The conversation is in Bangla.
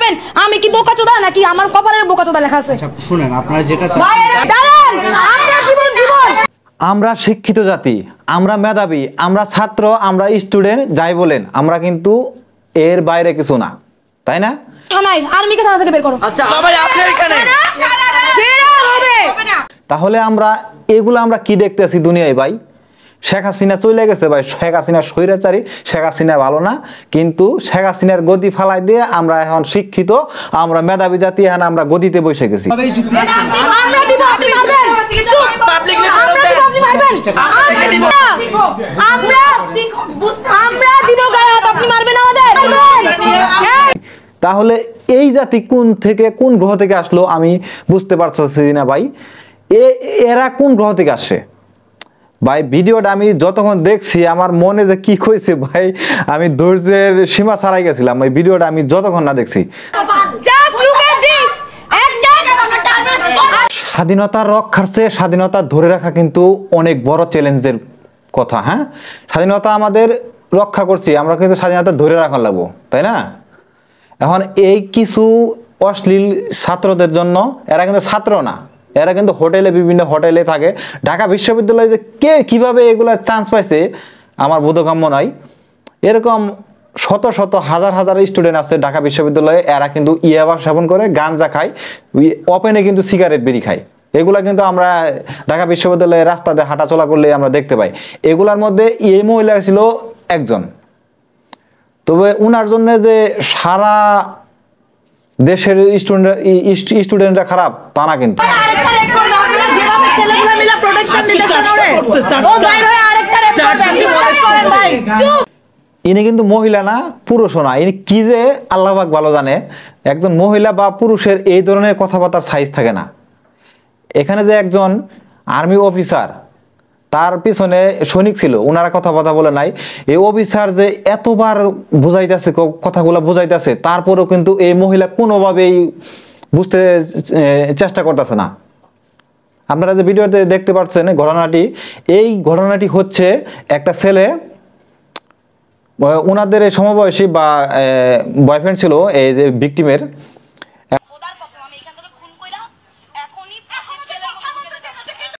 পারবেন আমি কি বোকাচোদা নাকি আমার কপালে বোকাচোদা লেখা আছে? আচ্ছা শুনেন, আপনারা যেটা আমরা শিক্ষিত জাতি, আমরা মেধাবী, আমরা ছাত্র, আমরা স্টুডেন্ট, যাই বলেন আমরা কিন্তু এর বাইরে কিছু না, তাই না? থানায় আর্মিকে থানা থেকে বের করো। আচ্ছা বাবা আছে এখানে তাহলে আমরা এগুলো আমরা কি দেখতেছি দুনিয়ায় ভাই? শেখ হাসিনা চলে গেছে ভাই, শেখ হাসিনা স্বৈরাচারী, শেখ হাসিনা ভালো না, কিন্তু শেখ হাসিনার গদি ফালাই দিয়ে আমরা এখন শিক্ষিত, আমরা মেধাবী জাতি, এখন আমরা গদিতে বসে গেছি। আমরা দিব, আপনি মারবেন। পাবলিক আপনি মারবেন। আমরা দিব গায়ে হাত, আপনি মারবেন আমাদের। তাহলে এই জাতি কোন থেকে, কোন গ্রহ থেকে আসলো আমি বুঝতে পারছি না ভাই। এরা কোন গ্রহ থেকে আসে ভাই? ভিডিওটা আমি যতক্ষণ দেখছি আমার মনে যে কি কইছে ভাই, আমি ধৈর্যের সীমা ছাড়াই গেছিলাম এই ভিডিওটা আমি যতক্ষণ না দেখছি। স্বাধীনতা রক্ষার চেয়ে স্বাধীনতা ধরে রাখা কিন্তু অনেক বড় চ্যালেঞ্জের কথা। হ্যাঁ, স্বাধীনতা আমাদের রক্ষা করছি, আমরা কিন্তু স্বাধীনতা ধরে রাখা লাগবো, তাই না? এখন এই কিছু অশ্লীল ছাত্রদের জন্য, এরা কিন্তু ছাত্র না, এরা কিন্তু হোটেলে, বিভিন্ন হোটেলে থাকে। ঢাকা বিশ্ববিদ্যালয়ে যে কে কিভাবে এগুলা চান্স পাইছে আমার বোধগম্য নয়। এরকম শত শত হাজার হাজার স্টুডেন্ট আছে ঢাকা বিশ্ববিদ্যালয়ে, এরা কিন্তু ইয়াবা সেবন করে, গাঞ্জা খায়, ওপেনে কিন্তু সিগারেট বিড়ি খায়। এগুলা কিন্তু আমরা ঢাকা বিশ্ববিদ্যালয়ে রাস্তাতে হাঁটাচলা করলে আমরা দেখতে পাই। এগুলার মধ্যে এই মহিলা ছিল একজন। তবে উনার জন্য যে সারা দেশের স্টুডেন্টরা খারাপ তা না, কিন্তু ইনি কিন্তু মহিলা না, পুরুষও না। ইনি কি যে আল্লাহ পাক ভালো জানে। একজন মহিলা বা পুরুষের এই ধরনের কথাবার্তার সাইজ থাকে না। এখানে যে একজন আর্মি অফিসার, তার পিছনে সৈনিক ছিল, ওনারা কথাবার্তা বলে নাই। এই অফিসার যে এতবার বুঝাইতেছে, কথাগুলো বুঝাইতেছে, তারপরেও কিন্তু এই মহিলা কোনোভাবেই বুঝতে চেষ্টা করতেছে না। আপনারা যে ভিডিওতে দেখতে পাচ্ছেন ঘটনাটি, এই ঘটনাটি হচ্ছে একটা ছেলে, ওনাদের সমবয়সী বা বয়ফ্রেন্ড ছিল এই যে ভিকটিমের,